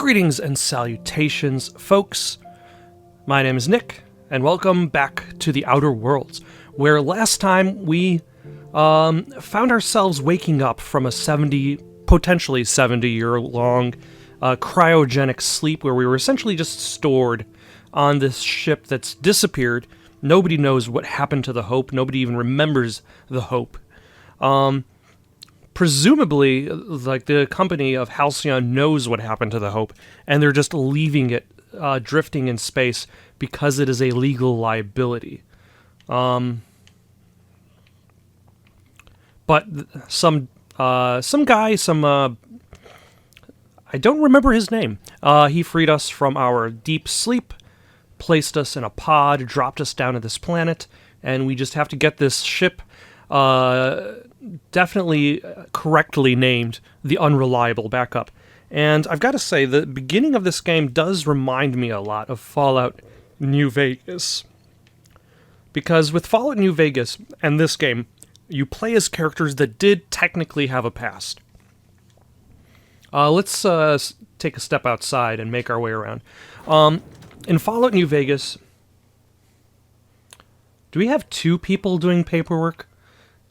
Greetings and salutations, folks. My name is Nick, and welcome back to the Outer Worlds, where last time we found ourselves waking up from a potentially 70-year-long cryogenic sleep where we were essentially just stored on this ship that's disappeared. Nobody knows what happened to the Hope. Nobody even remembers the Hope. Presumably, like, the company of Halcyon knows what happened to the Hope, and they're just leaving it drifting in space because it is a legal liability. But some guy, I don't remember his name. He freed us from our deep sleep, placed us in a pod, dropped us down to this planet, and we just have to get this ship definitely correctly named the Unreliable back up. And I've got to say, the beginning of this game does remind me a lot of Fallout New Vegas. Because with Fallout New Vegas and this game, you play as characters that did technically have a past. Let's take a step outside and make our way around. In Fallout New Vegas, do we have two people doing paperwork?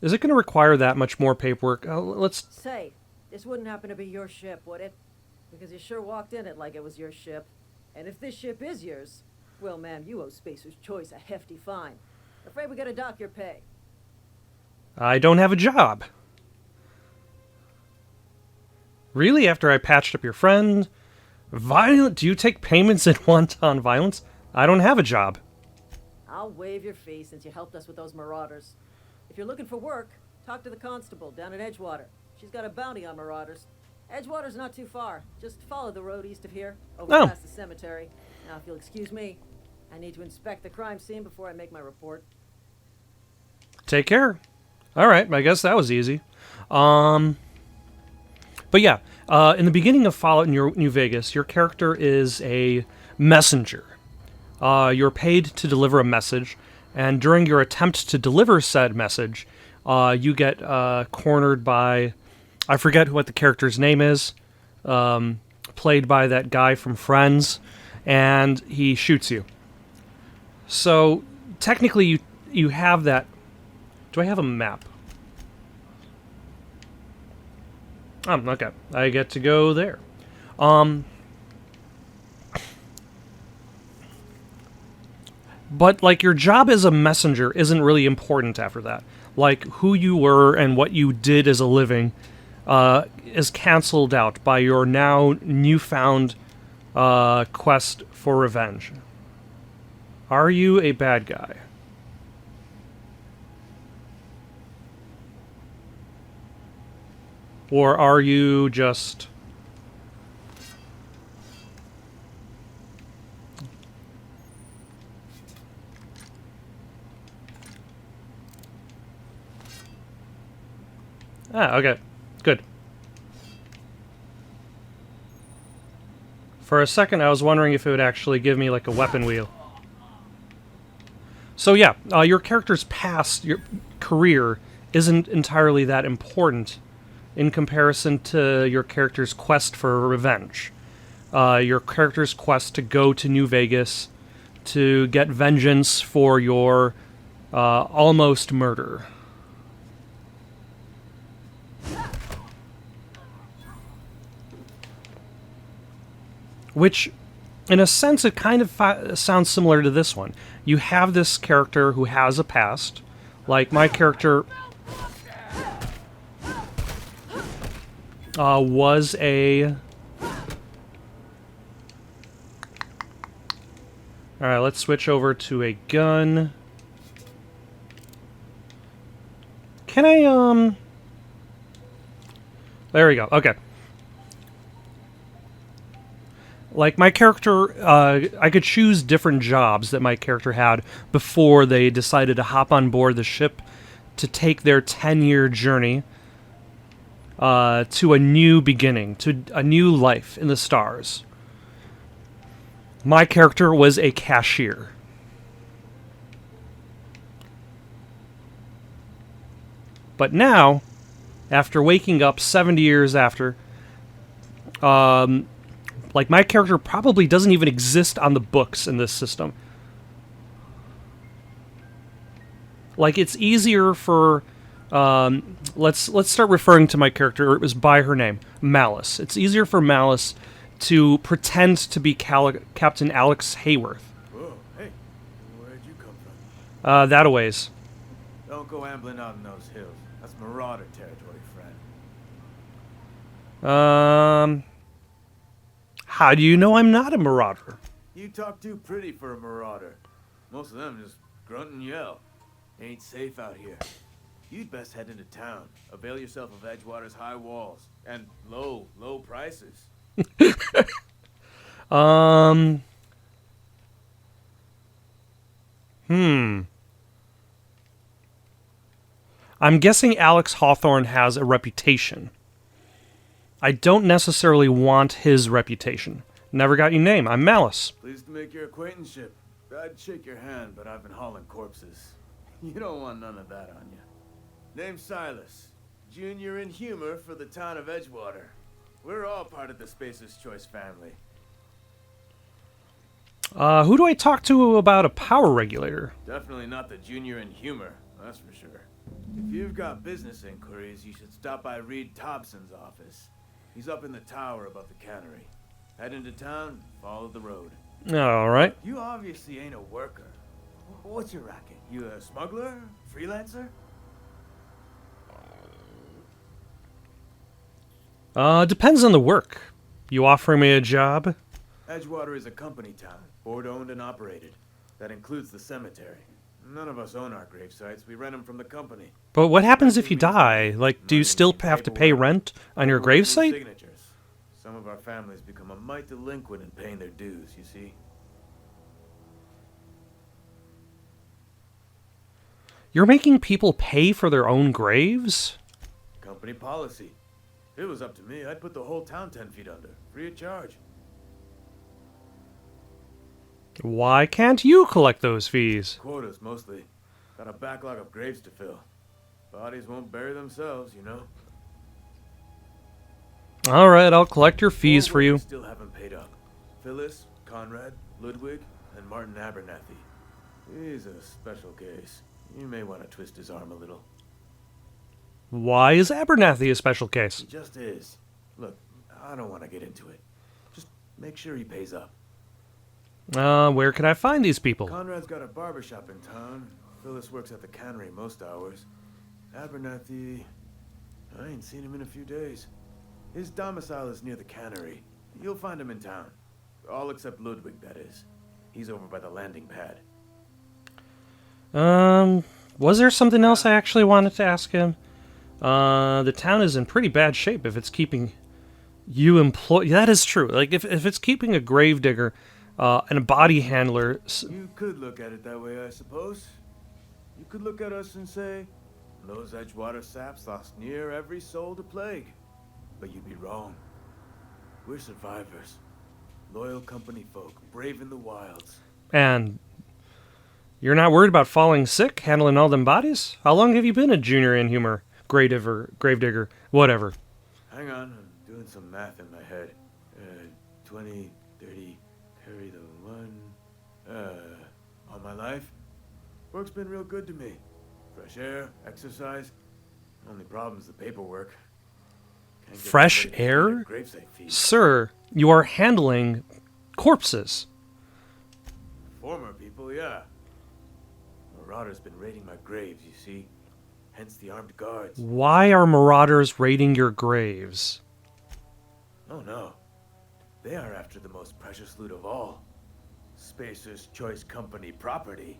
Is it going to require that much more paperwork? Let's... Say, this wouldn't happen to be your ship, would it? Because you sure walked in it like it was your ship. And if this ship is yours, well, ma'am, you owe Spacer's Choice a hefty fine. Afraid we gotta dock your pay. I don't have a job. Really? After I patched up your friend? Violent? Do you take payments in one-ton violence? I don't have a job. I'll waive your fee since you helped us with those marauders. If you're looking for work, talk to the constable down at Edgewater. She's got a bounty on marauders. Edgewater's not too far. Just follow the road east of here, over past the cemetery. Now, if you'll excuse me, I need to inspect the crime scene before I make my report. Take care. All right, I guess that was easy. But yeah, in the beginning of Fallout New Vegas, your character is a messenger. You're paid to deliver a message, and during your attempt to deliver said message, you get cornered by, I forget what the character's name is, played by that guy from Friends, and he shoots you. So, technically, you have that... Do I have a map? Oh, okay. I get to go there. But, like, your job as a messenger isn't really important after that. Like, who you were and what you did as a living is canceled out by your now newfound quest for revenge. Are you a bad guy? Or are you just... Ah, okay. Good. For a second, I was wondering if it would actually give me, like, a weapon wheel. So, yeah, your character's past, your career, isn't entirely that important in comparison to your character's quest for revenge. Your character's quest to go to New Vegas to get vengeance for your almost murder. Which, in a sense, it kind of sounds similar to this one. You have this character who has a past. Like, my character was a... Alright, let's switch over to a gun. Can I, There we go, okay. Like, my character, I could choose different jobs that my character had before they decided to hop on board the ship to take their 10-year journey to a new beginning, to a new life in the stars. My character was a cashier. But now, after waking up 70 years after, Like, my character probably doesn't even exist on the books in this system. Like, it's easier for... let's start referring to my character as by her name, Malice. It's easier for Malice to pretend to be Captain Alex Hayworth. Whoa, hey, where'd you come from? That a ways. Don't go ambling out in those hills. That's marauder territory, friend. How do you know I'm not a marauder? You talk too pretty for a marauder. Most of them just grunt and yell. Ain't safe out here. You'd best head into town. Avail yourself of Edgewater's high walls and low prices. I'm guessing Alex Hawthorne has a reputation. I don't necessarily want his reputation. Never got your name. I'm Malice. Pleased to make your acquaintanceship. I'd shake your hand, but I've been hauling corpses. You don't want none of that on you. Name's Silas. Junior in humor for the town of Edgewater. We're all part of the Spacer's Choice family. Who do I talk to about a power regulator? Definitely not the junior in humor, that's for sure. If you've got business inquiries, you should stop by Reed Thompson's office. He's up in the tower above the cannery. Head into town, follow the road. All right. You obviously ain't a worker. What's your racket? You a smuggler? Freelancer? Depends on the work. You offering me a job? Edgewater is a company town, board-owned and operated. That includes the cemetery. None of us own our grave sites. We rent them from the company. But what happens if you die? Like, do you still have to pay rent on your grave site? Signatures. Some of our families become a mite delinquent in paying their dues, you see. You're making people pay for their own graves? Company policy. If it was up to me, I'd put the whole town 10 feet under, free of charge. Why can't you collect those fees? Quotas, mostly. Got a backlog of graves to fill. Bodies won't bury themselves, you know. All right, I'll collect your fees for you. Still haven't paid up. Phyllis, Conrad, Ludwig, and Martin Abernathy. He's a special case. You may want to twist his arm a little. Why is Abernathy a special case? He just is. Look, I don't want to get into it. Just make sure he pays up. Where can I find these people? Conrad's got a barbershop in town. Phyllis works at the cannery most hours. Abernathy, I ain't seen him in a few days. His domicile is near the cannery. You'll find him in town. All except Ludwig, that is. He's over by the landing pad. Was there something else I actually wanted to ask him? The town is in pretty bad shape if it's keeping you employed. That is true. Like, if it's keeping a gravedigger and a body handler... You could look at it that way, I suppose. You could look at us and say, those Edgewater saps lost near every soul to plague. But you'd be wrong. We're survivors. Loyal company folk, brave in the wilds. And you're not worried about falling sick, handling all them bodies? How long have you been a junior in humor? Gravedigger, whatever. Hang on, I'm doing some math in my head. 20, 30, carry the one. All my life. Work's been real good to me. Fresh air, exercise. Only problem's the paperwork. Fresh air? Gravesite fees. Sir, you are handling corpses. Former people, yeah. Marauders been raiding my graves, you see. Hence the armed guards. Why are marauders raiding your graves? Oh no. They are after the most precious loot of all. Spacer's Choice Company property.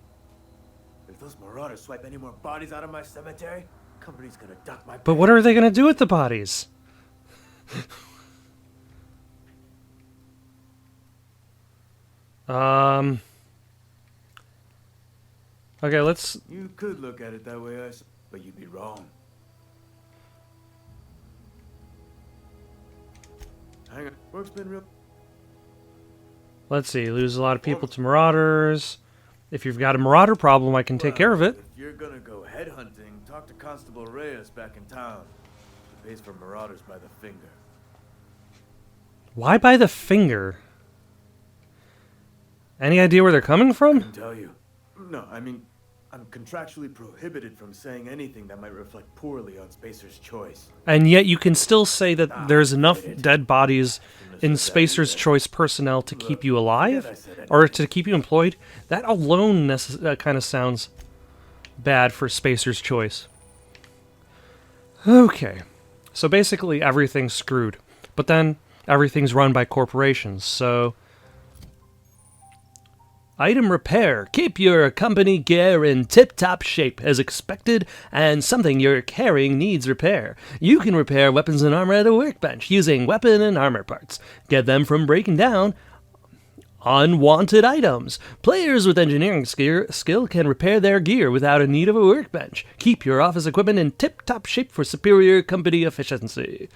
If those marauders swipe any more bodies out of my cemetery, company's gonna duck my... But what are they gonna do with the bodies? Okay, let's... You could look at it that way, but you'd be wrong. Hang on. Work's been real... Let's see, lose a lot of people to marauders. If you've got a marauder problem, I can take care of it. If you're gonna go headhunting, talk to Constable Reyes back in town. He pays for marauders by the finger. Why by the finger? Any idea where they're coming I from? can tell you. No, I mean, I'm contractually prohibited from saying anything that might reflect poorly on Spacer's choice. And yet you can still say that there's enough forget it. dead bodies in Spacer's Choice personnel to keep you alive? Or to keep you employed? That alone kind of sounds bad for Spacer's Choice. Okay. So basically everything's screwed. But then everything's run by corporations, so... Item repair. Keep your company gear in tip-top shape as expected, and something you're carrying needs repair. You can repair weapons and armor at a workbench using weapon and armor parts. Get them from breaking down unwanted items. Players with engineering skill can repair their gear without a need of a workbench. Keep your office equipment in tip-top shape for superior company efficiency.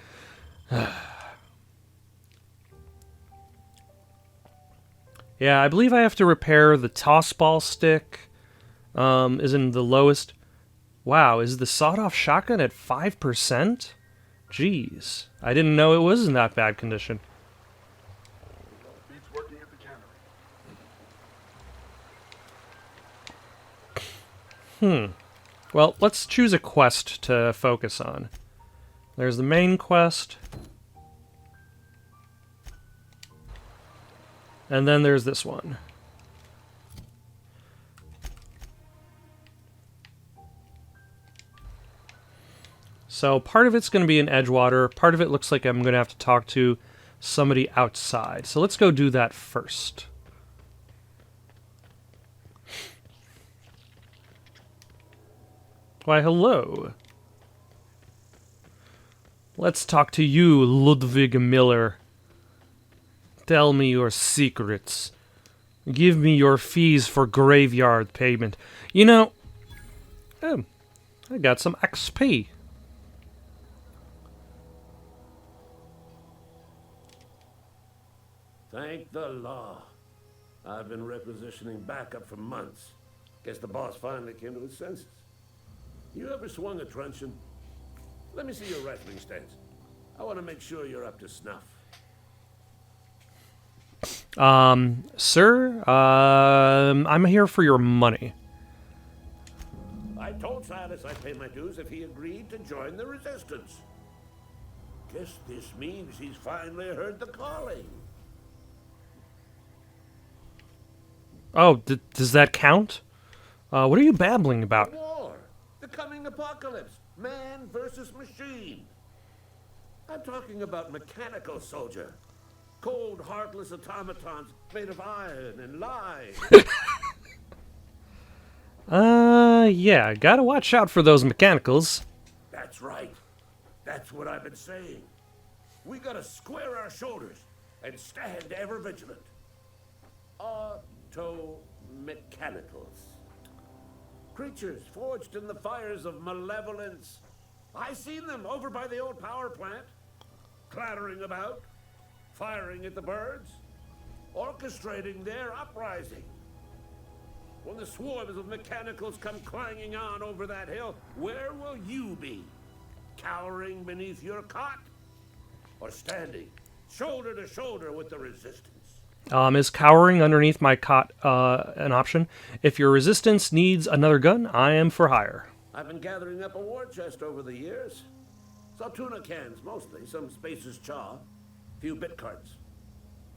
Yeah, I believe I have to repair the toss ball stick. Is in the lowest. Wow, is the sawed-off shotgun at 5%? Jeez, I didn't know it was in that bad condition. Beats working at the cannery. Well, let's choose a quest to focus on. There's the main quest. And then there's this one. So part of it's going to be in Edgewater. Part of it looks like I'm going to have to talk to somebody outside. So let's go do that first. Why, hello. Let's talk to you, Ludwig Miller. Tell me your secrets. Give me your fees for graveyard payment. You know, I got some XP. Thank the law. I've been requisitioning backup for months. Guess the boss finally came to his senses. You ever swung a truncheon? Let me see your rifling stance. I want to make sure you're up to snuff. Sir, I'm here for your money. I told Silas I'd pay my dues if he agreed to join the resistance. Guess this means he's finally heard the calling. Oh, does that count? What are you babbling about? War. The coming apocalypse. Man versus machine. I'm talking about mechanical soldier. Cold, heartless automatons made of iron and lies. Yeah, gotta watch out for those mechanicals. That's right. That's what I've been saying. We gotta square our shoulders and stand ever vigilant. Auto-mechanicals. Creatures forged in the fires of malevolence. I seen them over by the old power plant, clattering about, firing at the birds, orchestrating their uprising. When the swarms of mechanicals come clanging on over that hill, where will you be? Cowering beneath your cot? Or standing shoulder to shoulder with the resistance? Is cowering underneath my cot an option? If your resistance needs another gun, I am for hire. I've been gathering up a war chest over the years. Some tuna cans, mostly. Some Spacer's chaw. Few bit carts.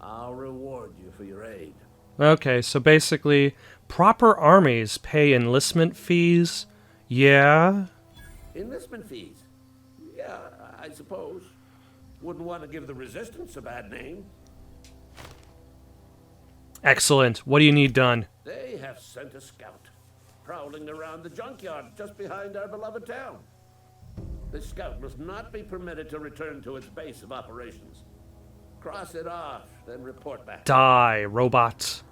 I'll reward you for your aid. Okay, so basically, proper armies pay enlistment fees. Yeah? Enlistment fees? Yeah, I suppose. Wouldn't want to give the resistance a bad name. Excellent. What do you need done? They have sent a scout, prowling around the junkyard just behind our beloved town. This scout must not be permitted to return to its base of operations. Cross it off, then report back. Die, robots.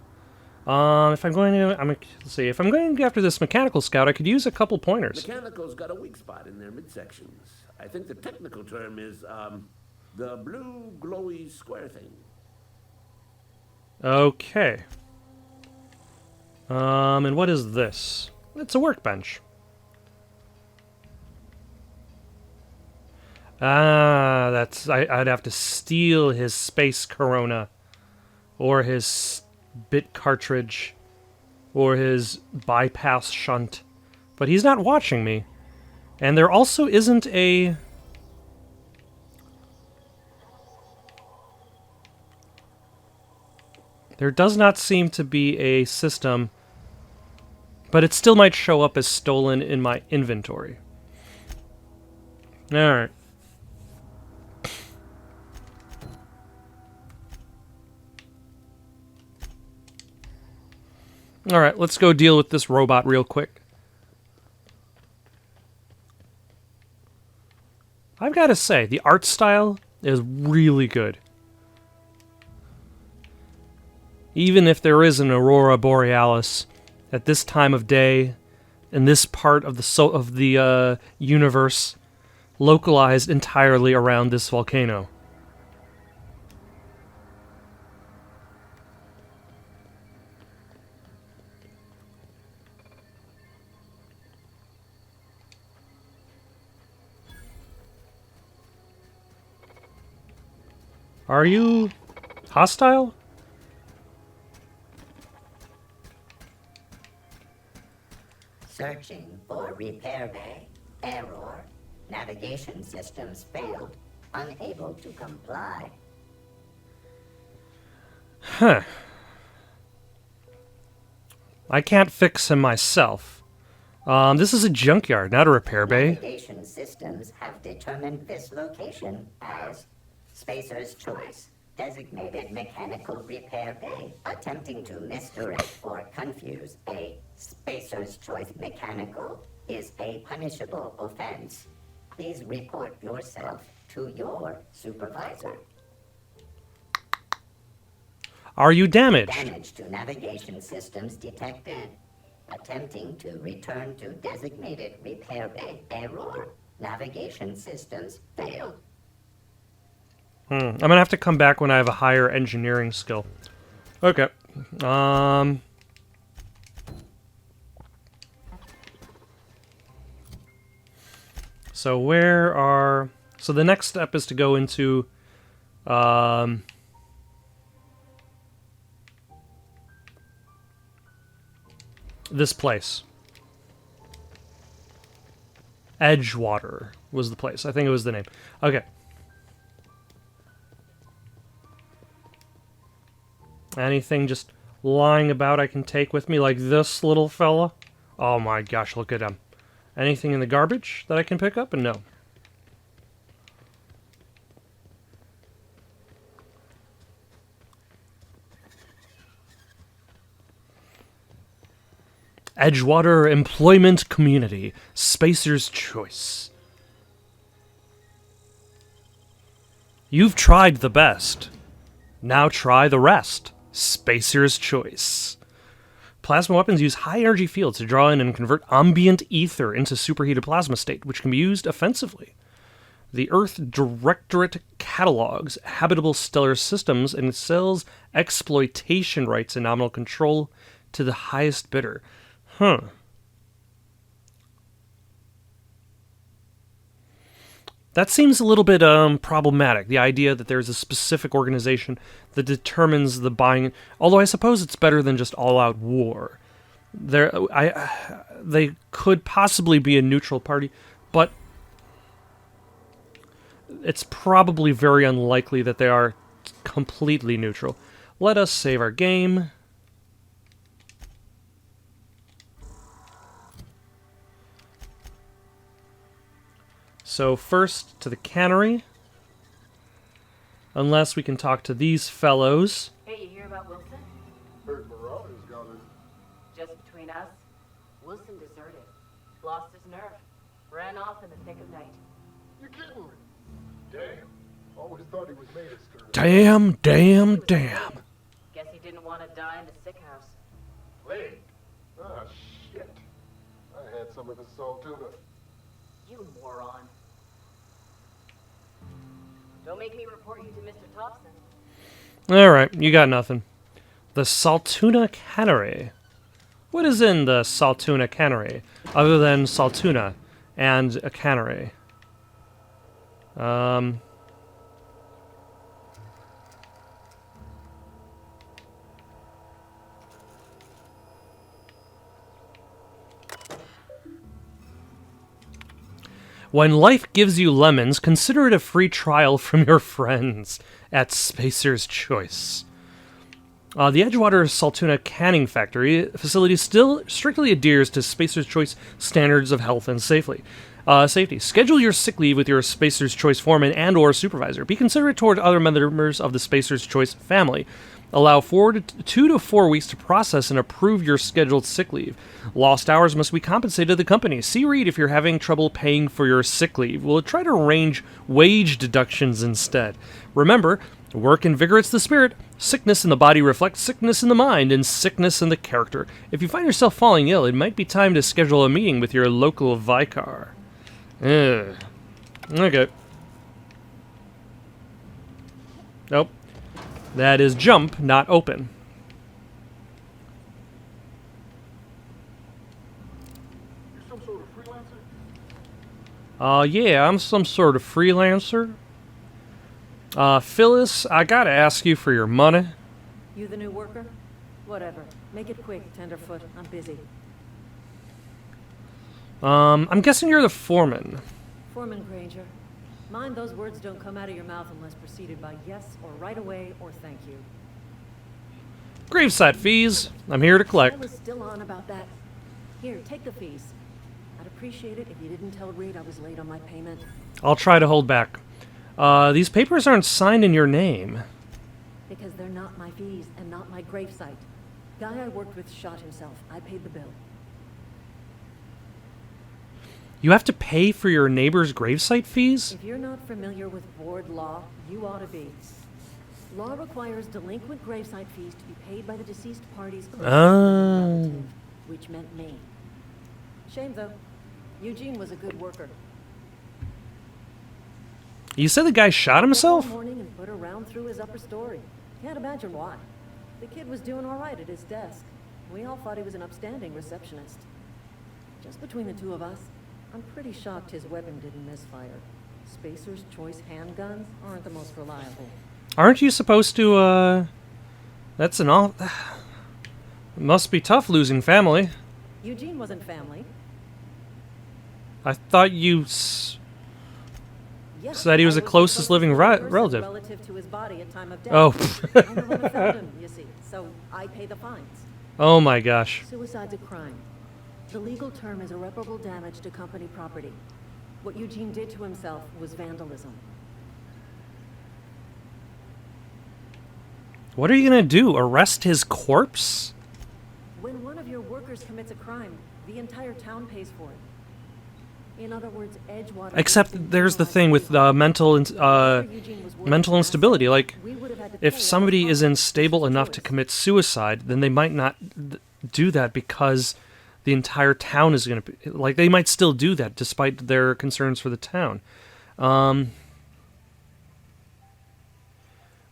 If I'm going to, let's see. If I'm going after this mechanical scout, I could use a couple pointers. Mechanical's got a weak spot in their midsections. I think the technical term is, the blue glowy square thing. Okay. And what is this? It's a workbench. Ah, I'd have to steal his space Corona, or his bit cartridge, or his bypass shunt. But he's not watching me. And there also isn't a... There does not seem to be a system, but it still might show up as stolen in my inventory. Alright. Alright, let's go deal with this robot real quick. I've got to say, the art style is really good. Even if there is an aurora borealis at this time of day, in this part of the universe, localized entirely around this volcano. Are you hostile? Searching for repair bay. Error. Navigation systems failed. Unable to comply. Huh. I can't fix him myself. This is a junkyard, not a repair bay. Navigation systems have determined this location as Spacer's Choice, designated mechanical repair bay. Attempting to misdirect or confuse a Spacer's Choice mechanical is a punishable offense. Please report yourself to your supervisor. Are you damaged? Damage to navigation systems detected. Attempting to return to designated repair bay. Error. Navigation systems failed. I'm gonna have to come back when I have a higher engineering skill. Okay. So where are... So the next step is to go into... this place. Edgewater was the place. I think it was the name. Okay. Anything just lying about I can take with me, like this little fella? Oh my gosh, look at him. Anything in the garbage that I can pick up? And no. Edgewater Employment Community. Spacer's Choice. You've tried the best. Now try the rest. Spacer's Choice. Plasma weapons use high-energy fields to draw in and convert ambient ether into superheated plasma state, which can be used offensively. The Earth Directorate catalogs habitable stellar systems and sells exploitation rights and nominal control to the highest bidder. Huh. That seems a little bit problematic, the idea that there's a specific organization that determines the buying, although I suppose it's better than just all-out war. They could possibly be a neutral party, but it's probably very unlikely that they are completely neutral. Let us save our game. So first to the cannery. Unless we can talk to these fellows. Hey, you hear about Wilson? Heard Marauders got it. Just between us, Wilson deserted. Lost his nerve. Ran off in the thick of night. You're kidding me. Damn. Always thought he was made of sturdy. Damn. Guess he didn't want to die in the sick house. Plague. Ah, shit. I had some of the salt tuna. You moron. Don't make me report you to Mr. Thompson. Alright, you got nothing. The Saltuna Cannery. What is in the Saltuna Cannery, other than Saltuna and a cannery? Um... When life gives you lemons, consider it a free trial from your friends at Spacer's Choice. The Edgewater Tuna canning factory facility still strictly adheres to Spacer's Choice standards of health and safety. Schedule your sick leave with your Spacer's Choice foreman and/or supervisor. Be considerate toward other members of the Spacer's Choice family. Allow 2 to 4 weeks to process and approve your scheduled sick leave. Lost hours must be compensated to the company. See Reed if you're having trouble paying for your sick leave. We'll try to arrange wage deductions instead. Remember, work invigorates the spirit. Sickness in the body reflects sickness in the mind and sickness in the character. If you find yourself falling ill, it might be time to schedule a meeting with your local vicar. Okay. Nope. That is jump, not open. You're some sort of freelancer? Yeah, I'm some sort of freelancer. Phyllis, I gotta ask you for your money. You the new worker? Whatever. Make it quick, tenderfoot. I'm busy. I'm guessing you're the foreman. Foreman Granger. Mind those words don't come out of your mouth unless preceded by yes or right away or thank you. Gravesite fees. I'm here to I collect. was still on about that. Here, take the fees. I'd appreciate it if you didn't tell Reed I was late on my payment. I'll try to hold back. These papers aren't signed in your name. Because they're not my fees and not my gravesite. Guy I worked with shot himself. I paid the bill. You have to pay for your neighbor's gravesite fees? If you're not familiar with board law, you ought to be. Law requires delinquent gravesite fees to be paid by the deceased party's closest relative, which meant me. Shame though. Eugene was a good worker. You said the guy shot himself? One morning and put a round through his upper story. Can't imagine why. The kid was doing all right at his desk. We all thought he was an upstanding receptionist. Just between the two of us, I'm pretty shocked his weapon didn't misfire. Spacer's Choice handguns aren't the most reliable. Aren't you supposed to, That's an all... It must be tough losing family. Eugene wasn't family. I thought you Yeah, said he was I the closest living relative. Relative to his body at time of death. Oh. I'm the one who found him, you see, so I pay the fines. Oh my gosh. Suicide's a crime. The legal term is irreparable damage to company property. What Eugene did to himself was vandalism. What are you gonna do? Arrest his corpse? When one of your workers commits a crime, the entire town pays for it. In other words, Edgewater... Except there's the thing with mental instability. Like, if somebody is unstable enough to commit suicide, then they might not do that because the entire town is going to be... Like, they might still do that despite their concerns for the town.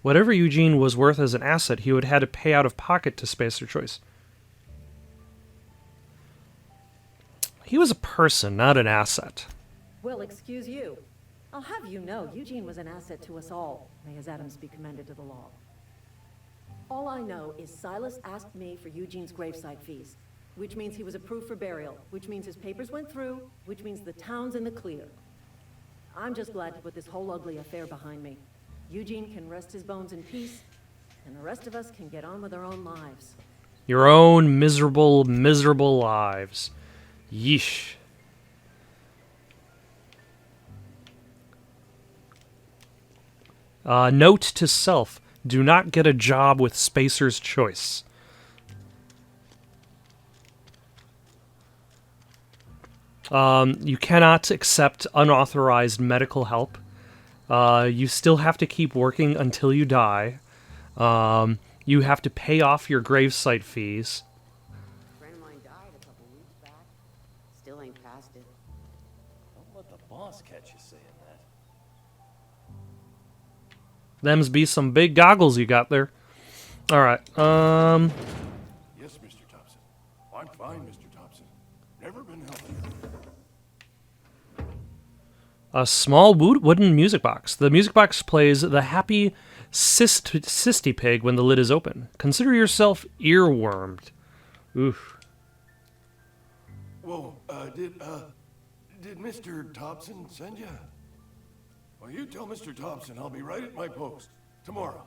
Whatever Eugene was worth as an asset, he would have had to pay out of pocket to Spacer Choice. He was a person, not an asset. Well, excuse you. I'll have you know, Eugene was an asset to us all. May his atoms be commended to the law. All I know is Silas asked me for Eugene's gravesite fees, which means he was approved for burial, which means his papers went through, which means the town's in the clear. I'm just glad to put this whole ugly affair behind me. Eugene can rest his bones in peace, and the rest of us can get on with our own lives. Your own miserable, miserable lives. Yeesh. Note to self, do not get a job with Spacer's Choice. You cannot accept unauthorized medical help. You still have to keep working until you die. You have to pay off your gravesite fees. A friend of mine died a couple weeks back. Still ain't past it. Don't let the boss catch you saying that. Them's be some big goggles you got there. Alright, Yes, Mr. Thompson. I'm fine, Mr. Thompson. Never been healthier. A small wooden music box. The music box plays the happy Sisty Pig when the lid is open. Consider yourself earwormed. Oof. Whoa, did Mr. Thompson send you? Well, you tell Mr. Thompson I'll be right at my post. Tomorrow.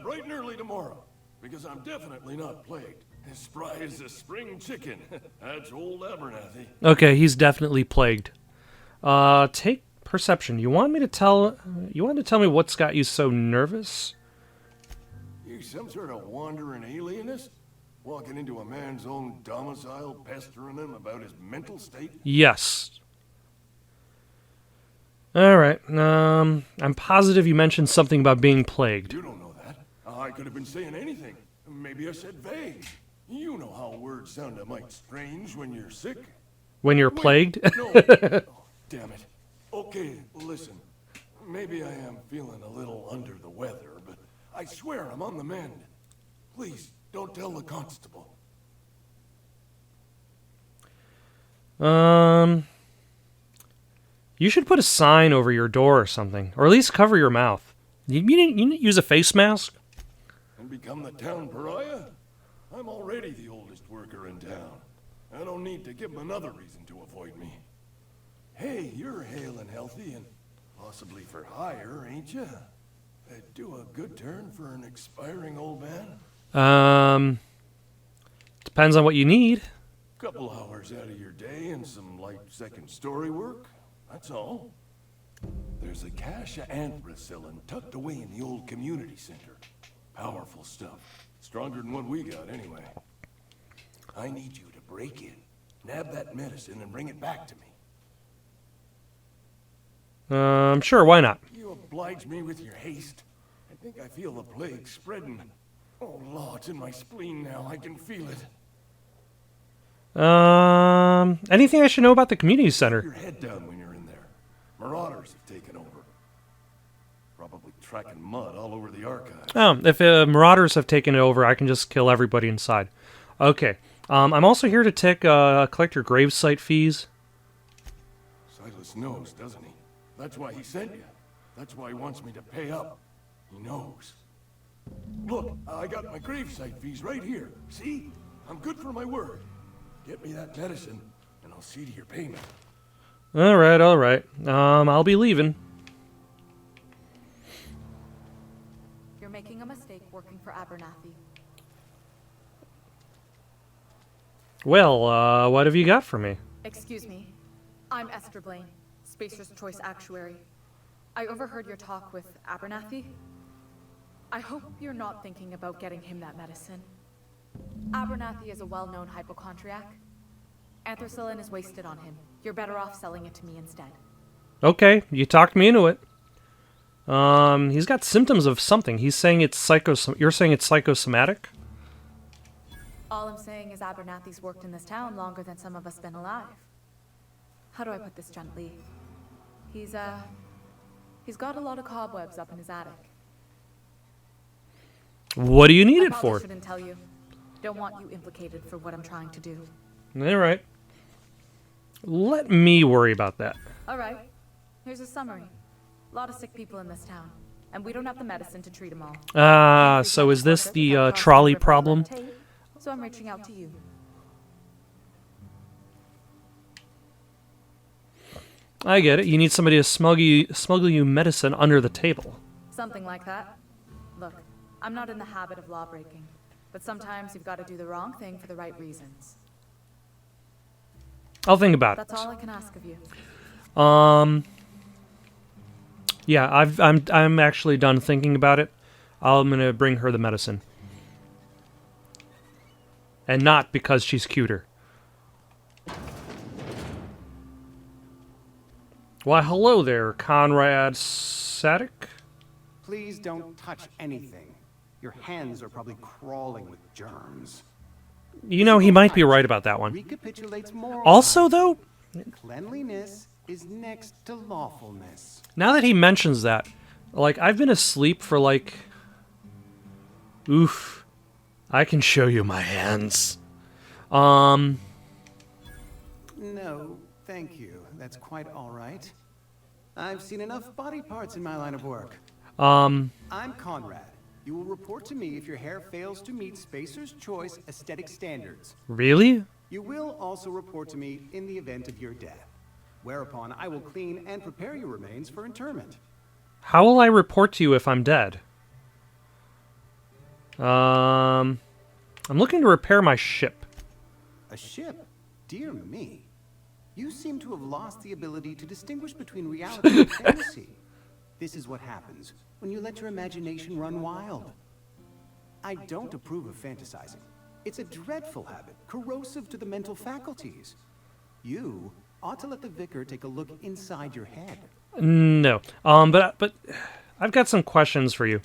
Bright and early tomorrow. Because I'm definitely not plagued. As spry as a spring chicken. That's old Abernathy. Okay, he's definitely plagued. Take perception. You want to tell me what's got you so nervous? You some sort of wandering alienist? Walking into a man's own domicile, pestering him about his mental state? Yes. Alright, I'm positive you mentioned something about being plagued. You don't know that. I could have been saying anything. Maybe I said vague. You know how words sound a mite strange when you're sick. When you're plagued? No. Oh, damn it. Okay, listen. Maybe I am feeling a little under the weather, but I swear I'm on the mend. Please, don't tell the constable. You should put a sign over your door or something. Or at least cover your mouth. You didn't use a face mask? And become the town pariah? I'm already the oldest worker in town. I don't need to give him another reason to avoid me. Hey, you're hale and healthy and possibly for hire, ain't you? Do a good turn for an expiring old man? Depends on what you need. Couple hours out of your day and some light second story work. That's all. There's a cache of anthracillin tucked away in the old community center. Powerful stuff. Stronger than what we got, anyway. I need you to break in, nab that medicine, and bring it back to me. Sure, why not? You oblige me with your haste. I think I feel the plague spreading. Oh, Lord, it's in my spleen now. I can feel it. Anything I should know about the community Keep center? your head down when you're in there. Marauders have taken over. Probably tracking mud all over the archives. Oh, if marauders have taken it over, I can just kill everybody inside. Okay. I'm also here to collect your gravesite fees. Silas knows, doesn't he? That's why he sent you. That's why he wants me to pay up. He knows. Look, I got my gravesite fees right here. See? I'm good for my word. Get me that medicine, and I'll see to your payment. All right. I'll be leaving. You're making a mistake working for Abernathy. Well, what have you got for me? Excuse me. I'm Esther Blaine, Spacer's Choice Actuary. I overheard your talk with Abernathy. I hope you're not thinking about getting him that medicine. Abernathy is a well-known hypochondriac. Anthracillin is wasted on him. You're better off selling it to me instead. Okay, you talked me into it. He's got symptoms of something. He's saying it's You're saying it's psychosomatic? All I'm saying is Abernathy's worked in this town longer than some of us been alive. How do I put this gently? He's got a lot of cobwebs up in his attic. What do you need it I for? probably shouldn't tell you. Don't want you implicated for what I'm trying to do. All right. Let me worry about that. All right. Here's a summary. A lot of sick people in this town, and we don't have the medicine to treat them all. So is this the trolley problem? So I'm reaching out to you. I get it. You need somebody to smuggle you medicine under the table. Something like that. Look, I'm not in the habit of law breaking, but sometimes you've got to do the wrong thing for the right reasons. I'll think about it. That's all I can ask of you. Yeah, I'm actually done thinking about it. I'm gonna bring her the medicine, and not because she's cuter. Why, hello there, Conrad Sadek. Please don't touch anything. Your hands are probably crawling with germs. You know, he might be right about that one. Recapitulates moral Also, though, cleanliness is next to lawfulness. now that he mentions that, like, I've been asleep for, like... Oof. I can show you my hands. No, thank you. That's quite all right. I've seen enough body parts in my line of work. Um, I'm Conrad. You will report to me if your hair fails to meet Spacer's Choice aesthetic standards. really? You will also report to me in the event of your death, whereupon I will clean and prepare your remains for interment. How will I report to you if I'm dead? I'm looking to repair my ship. A ship? Dear me. You seem to have lost the ability to distinguish between reality and fantasy. This is what happens when you let your imagination run wild. I don't approve of fantasizing. It's a dreadful habit, corrosive to the mental faculties. You ought to let the vicar take a look inside your head. No. But I've got some questions for you.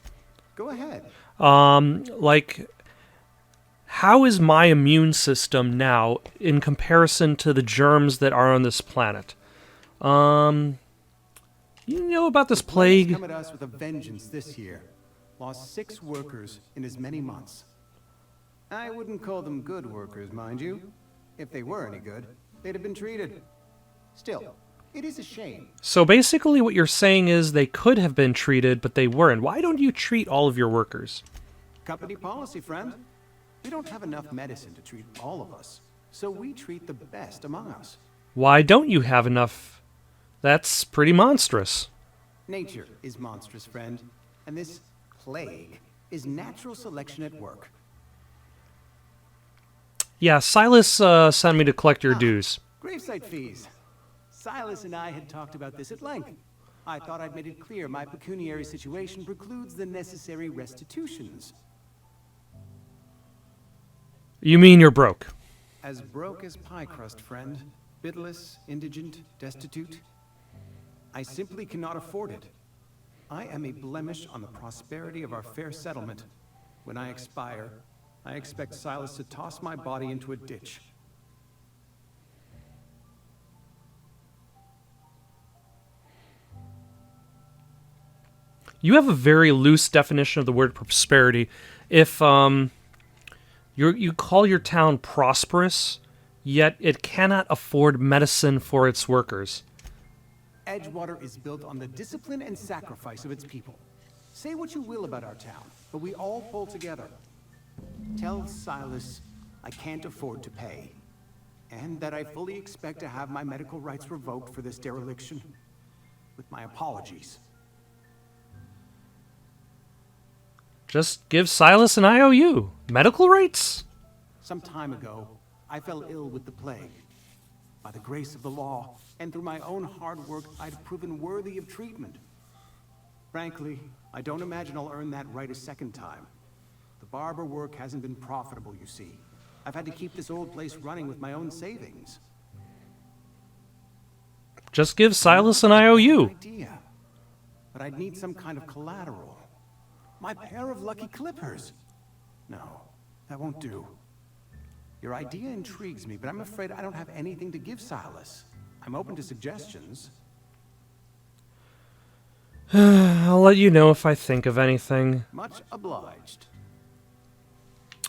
Go ahead. Like, how is my immune system now in comparison to the germs that are on this planet? You know about this plague? Come at us with a vengeance this year. Lost 6 workers in as many months. I wouldn't call them good workers, mind you. If they were any good, they'd have been treated. Still, it is a shame. So basically what you're saying is they could have been treated, but they weren't. Why don't you treat all of your workers? Company policy, friend. We don't have enough medicine to treat all of us, so we treat the best among us. Why don't you have enough? That's pretty monstrous. Nature is monstrous, friend, and this plague is natural selection at work. Yeah, Silas sent me to collect your dues. Gravesite fees. Silas and I had talked about this at length. I thought I'd made it clear my pecuniary situation precludes the necessary restitutions. You mean you're broke? As broke as pie crust, friend. Bitless, indigent, destitute. I simply cannot afford it. I am a blemish on the prosperity of our fair settlement. When I expire, I expect Silas to toss my body into a ditch. You have a very loose definition of the word prosperity. If you call your town prosperous, yet it cannot afford medicine for its workers. Edgewater is built on the discipline and sacrifice of its people. Say what you will about our town, but we all pull together. Tell Silas I can't afford to pay, and that I fully expect to have my medical rights revoked for this dereliction. With my apologies. Just give Silas an IOU. Medical rights? Some time ago, I fell ill with the plague. By the grace of the law, and through my own hard work, I'd proven worthy of treatment. Frankly, I don't imagine I'll earn that right a second time. The barber work hasn't been profitable, you see. I've had to keep this old place running with my own savings. Just give Silas an IOU. Idea. But I'd need some kind of collateral. My pair of lucky clippers. No, that won't do. Your idea intrigues me, but I'm afraid I don't have anything to give Silas. I'm open to suggestions. I'll let you know if I think of anything. Much obliged.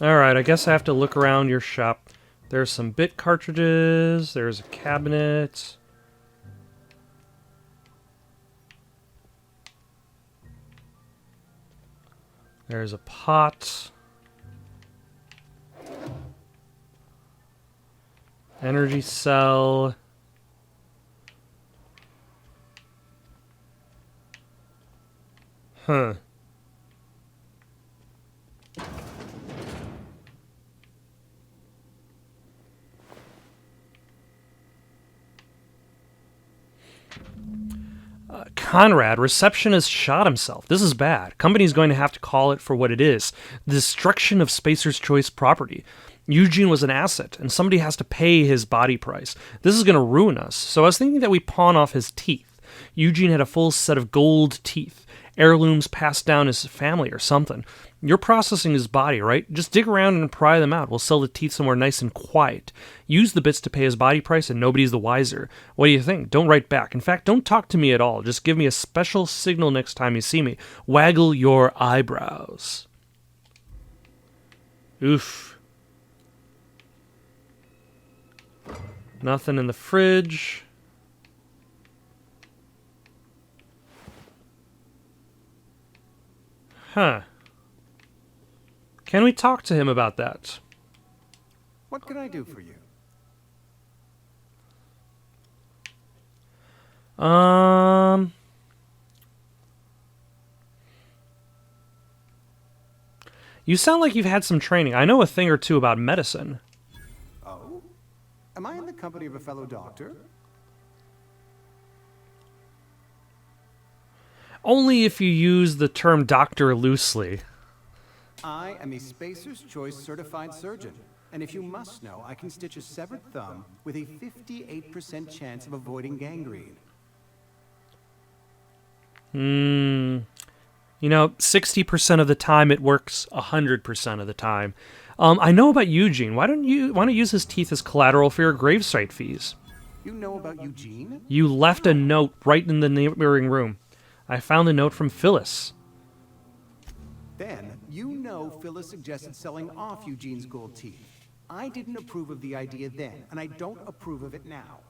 Alright, I guess I have to look around your shop. There's some bit cartridges, there's a cabinet. There's a pot. Energy cell. Huh. Conrad, receptionist shot himself. This is bad. Company's going to have to call it for what it is. The destruction of Spacer's Choice property. Eugene was an asset, and somebody has to pay his body price. This is going to ruin us. So I was thinking that we pawn off his teeth. Eugene had a full set of gold teeth. Heirlooms passed down his family or something. You're processing his body, right? Just dig around and pry them out. We'll sell the teeth somewhere nice and quiet. Use the bits to pay his body price and nobody's the wiser. What do you think? Don't write back. In fact, don't talk to me at all. Just give me a special signal next time you see me. Waggle your eyebrows. Oof. Nothing in the fridge. Huh. Can we talk to him about that? What can I do for you? You sound like you've had some training. I know a thing or two about medicine. Oh? Am I in the company of a fellow doctor? Only if you use the term doctor loosely. I am a Spacer's Choice certified surgeon. And if you must know, I can stitch a severed thumb with a 58% chance of avoiding gangrene. You know, 60% of the time it works 100% of the time. I know about Eugene. Why don't you use his teeth as collateral for your gravesite fees? You know about Eugene? You left a note right in the neighboring room. I found a note from Phyllis. Then, you know Phyllis suggested selling off Eugene's gold teeth. I didn't approve of the idea then, and I don't approve of it now.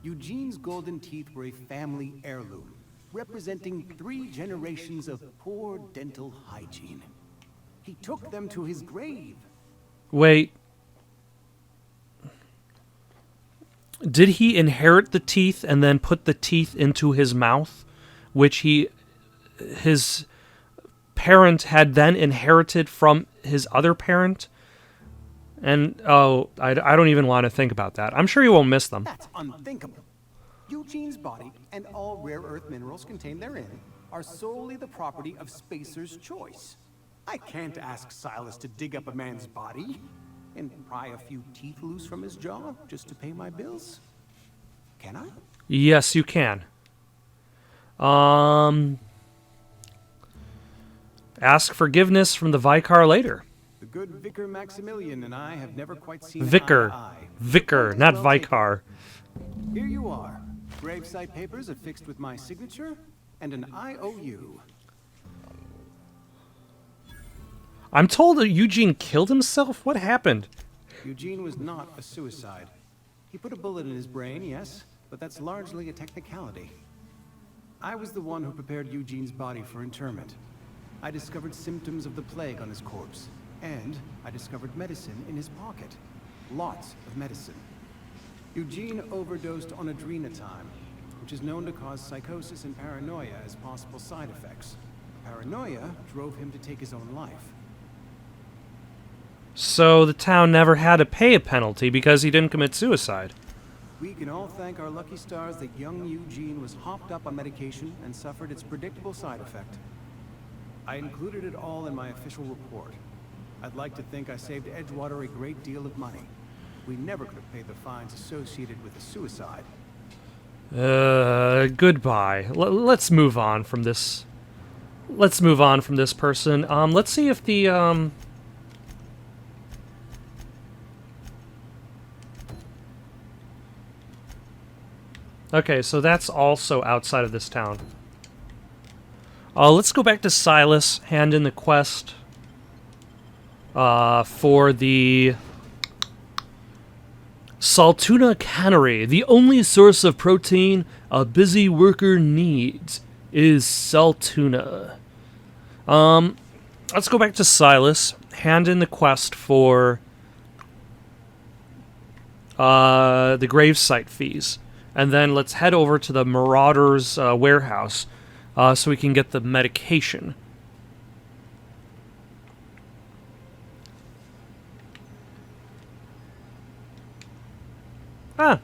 Eugene's golden teeth were a family heirloom, representing 3 generations of poor dental hygiene. He took them to his grave. Wait. Did he inherit the teeth and then put the teeth into his mouth, which his parent had then inherited from his other parent? And, I don't even want to think about that. I'm sure you won't miss them. That's unthinkable. Eugene's body and all rare earth minerals contained therein are solely the property of Spacer's Choice. I can't ask Silas to dig up a man's body and pry a few teeth loose from his jaw just to pay my bills. Can I? Yes, you can. Ask forgiveness from the Vicar later. The good Vicar Maximilian and I have never quite seen Vicar. eye to eye. Vicar, not Well Vicar. taken. Here you are. Gravesite papers affixed with my signature and an IOU. I'm told that Eugene killed himself? What happened? Eugene was not a suicide. He put a bullet in his brain, yes, but that's largely a technicality. I was the one who prepared Eugene's body for interment. I discovered symptoms of the plague on his corpse, and I discovered medicine in his pocket. Lots of medicine. Eugene overdosed on adrenatime, which is known to cause psychosis and paranoia as possible side effects. Paranoia drove him to take his own life. So the town never had to pay a penalty because he didn't commit suicide. We can all thank our lucky stars that young Eugene was hopped up on medication and suffered its predictable side effect. I included it all in my official report. I'd like to think I saved Edgewater a great deal of money. We never could have paid the fines associated with a suicide. Goodbye. Let's move on from this. Let's move on from this person. Let's see if the, Okay, so that's also outside of this town. Let's go back to Silas, hand in the quest for the Tuna cannery. The only source of protein a busy worker needs is Tuna. Let's go back to Silas, hand in the quest for the Gravesite Fees. And then let's head over to the Marauder's warehouse so we can get the medication. Ah.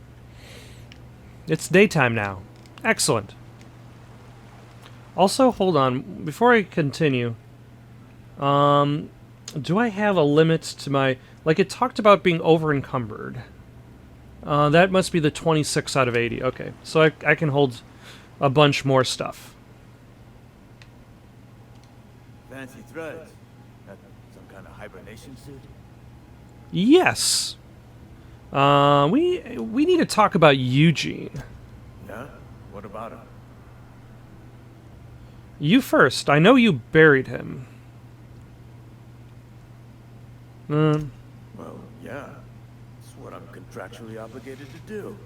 It's daytime now. Excellent. Also, hold on. Before I continue, do I have a limit to my... Like, it talked about being over-encumbered. That must be the 26 out of 80. Okay, so I can hold a bunch more stuff. Fancy threads. That some kind of hibernation suit? Yes. We need to talk about Eugene. Yeah? What about him? You first. I know you buried him. Well, yeah. It's what I'm contractually obligated to do.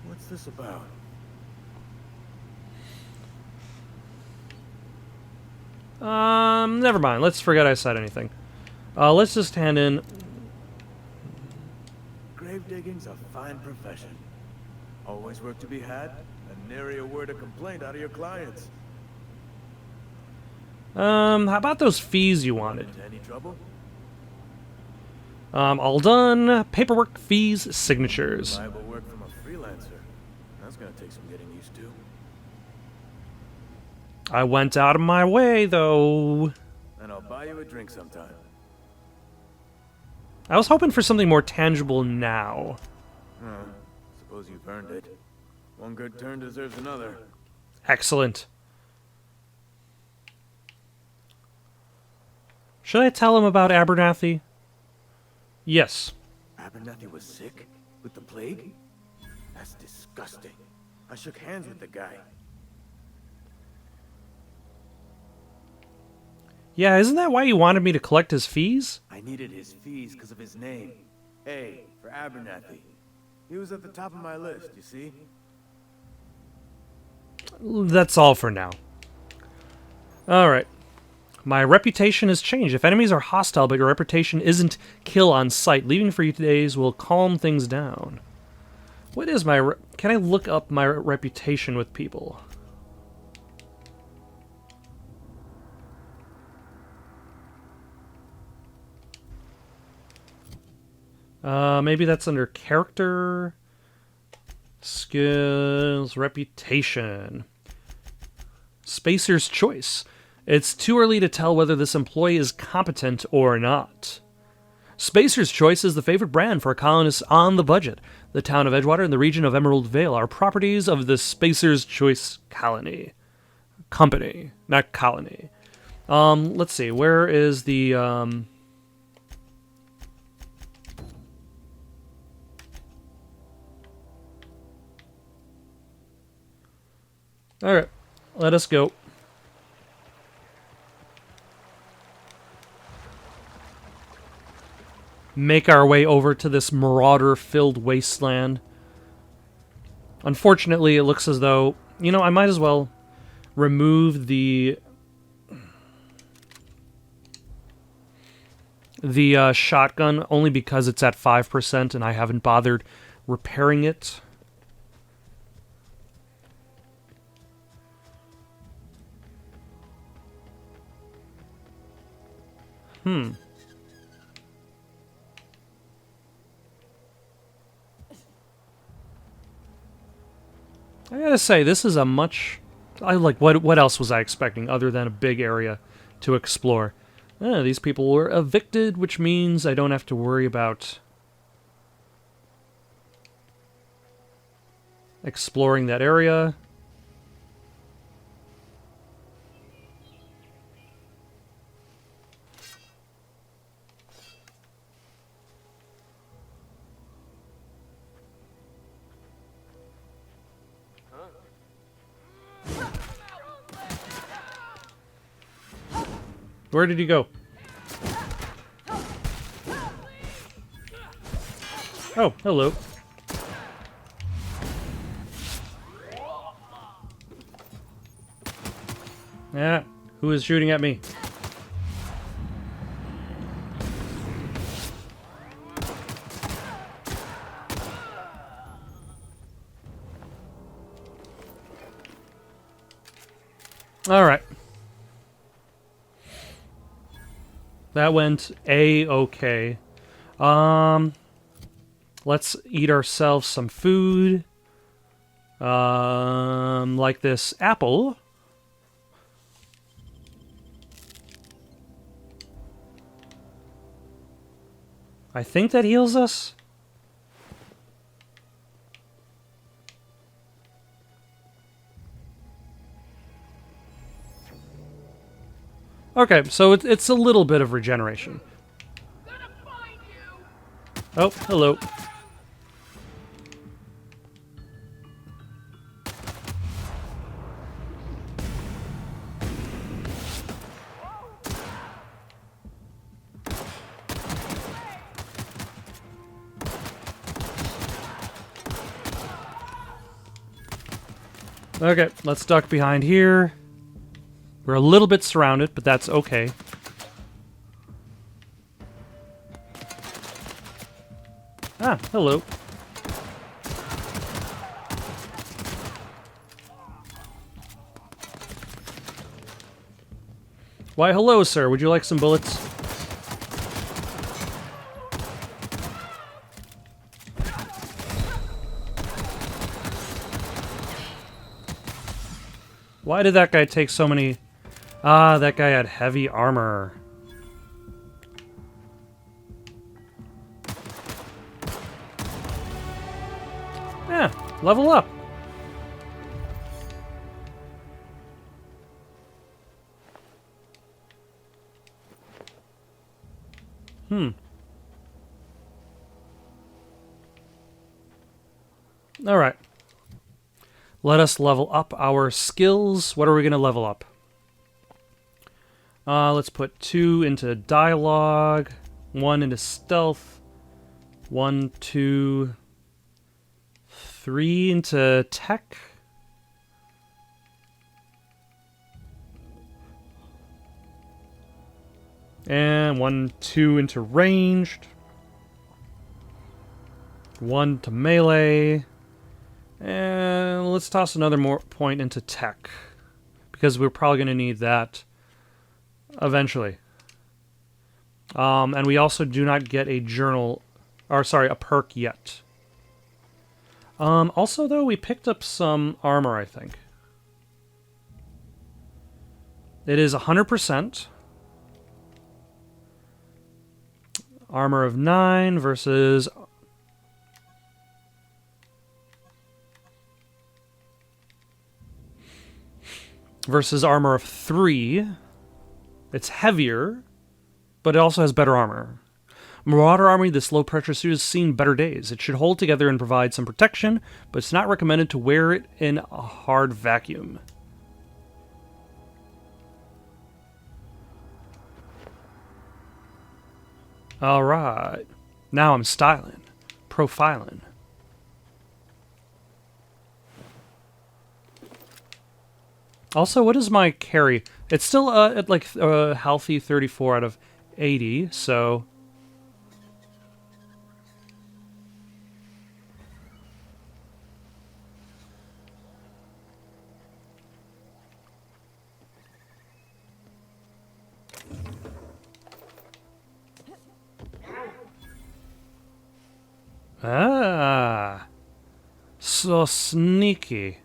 What's this about? Never mind. Let's forget I said anything. Let's just hand in... Grave digging's a fine profession. Always work to be had, and nary a word of complaint out of your clients. How about those fees you wanted? Any trouble? All done. Paperwork, fees, signatures. Reliable work from a freelancer. That's gonna take some getting used to. I went out of my way, though. And I'll buy you a drink sometime. I was hoping for something more tangible now. Suppose you've earned it. One good turn deserves another. Excellent. Should I tell him about Abernathy? Yes. Abernathy was sick? With the plague? That's disgusting. I shook hands with the guy. Yeah, isn't that why you wanted me to collect his fees? I needed his fees because of his name. A for Abernathy. He was at the top of my list, you see? That's all for now. Alright. My reputation has changed. If enemies are hostile but your reputation isn't kill on sight, leaving for you days will calm things down. What is my... Can I look up my reputation with people? Maybe that's under character, skills, reputation. Spacer's choice. It's too early to tell whether this employee is competent or not. Spacer's Choice is the favorite brand for colonists on the budget. The town of Edgewater and the region of Emerald Vale are properties of the Spacer's Choice colony. Company, not colony. Let's see, where is the, Alright, let us go. Make our way over to this marauder-filled wasteland. Unfortunately, it looks as though... You know, I might as well remove the shotgun, only because it's at 5% and I haven't bothered repairing it. I gotta say, this is a much... what else was I expecting other than a big area to explore? These people were evicted, which means I don't have to worry about exploring that area. Where did he go? Oh, hello. Yeah, who is shooting at me? All right. That went A-okay. Let's eat ourselves some food. Like this apple. I think that heals us. Okay, so it's a little bit of regeneration. Oh, hello. Okay, let's duck behind here. We're a little bit surrounded, but that's okay. Ah, hello. Why, hello, sir. Would you like some bullets? Why did that guy take so many... Ah, that guy had heavy armor. Yeah, level up. All right. Let us level up our skills. What are we going to level up? Let's put 2 into dialogue, 1 into stealth, 1, 2, 3 into tech. And 1, 2 into ranged. 1 to melee. And let's toss another more point into tech, because we're probably going to need that eventually. And we also do not get a journal, or sorry, a perk yet. Also, though, we picked up some armor, I think. It is 100%. Armor of 9 versus... versus armor of 3. It's heavier, but it also has better armor. Marauder Army, this low-pressure suit has seen better days. It should hold together and provide some protection, but it's not recommended to wear it in a hard vacuum. Alright. Now I'm styling. Profiling. Also, what is my carry? It's still at like healthy 34 out of 80, so... Ah, so sneaky.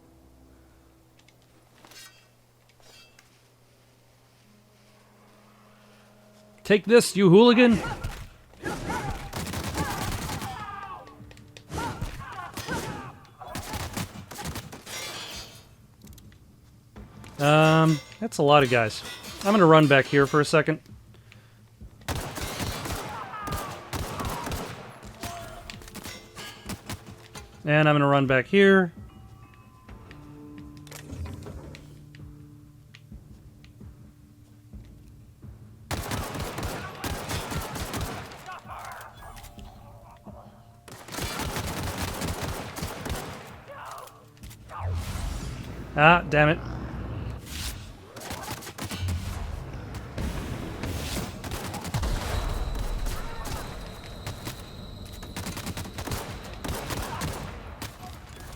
Take this, you hooligan! That's a lot of guys. I'm gonna run back here for a second. And I'm gonna run back here. Ah, damn it.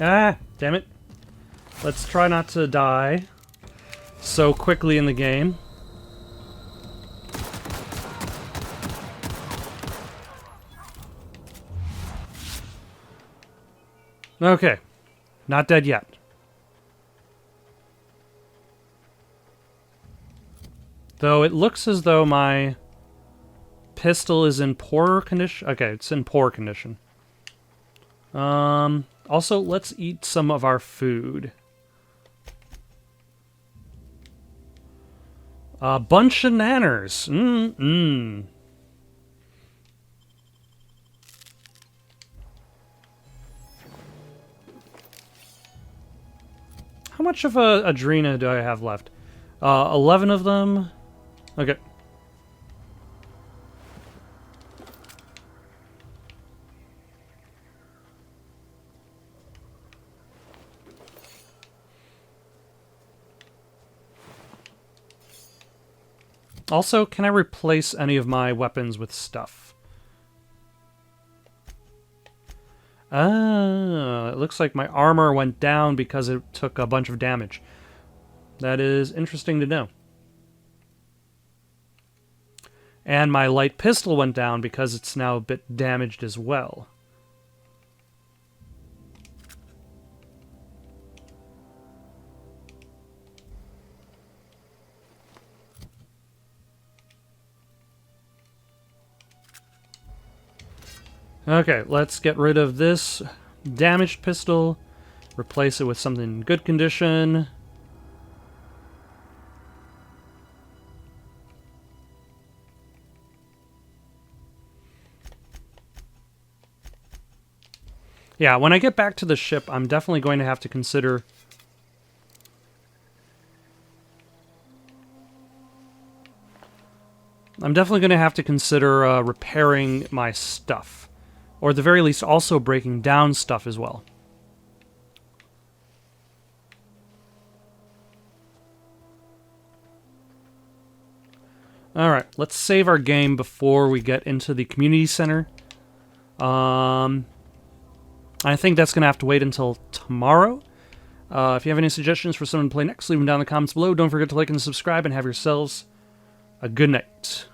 Ah, damn it. Let's try not to die so quickly in the game. Okay. Not dead yet. Though it looks as though my pistol is in poor condition. Okay, it's in poor condition. Also, let's eat some of our food. Bunch of nanners. How much of a Adrena do I have left? 11 of them. Okay. Also, can I replace any of my weapons with stuff? Ah, it looks like my armor went down because it took a bunch of damage. That is interesting to know. And my light pistol went down because it's now a bit damaged as well. Okay, let's get rid of this damaged pistol, replace it with something in good condition. Yeah, when I get back to the ship, I'm definitely going to have to consider... repairing my stuff. Or at the very least, also breaking down stuff as well. Alright, let's save our game before we get into the community center. I think that's going to have to wait until tomorrow. If you have any suggestions for someone to play next, leave them down in the comments below. Don't forget to like and subscribe, and have yourselves a good night.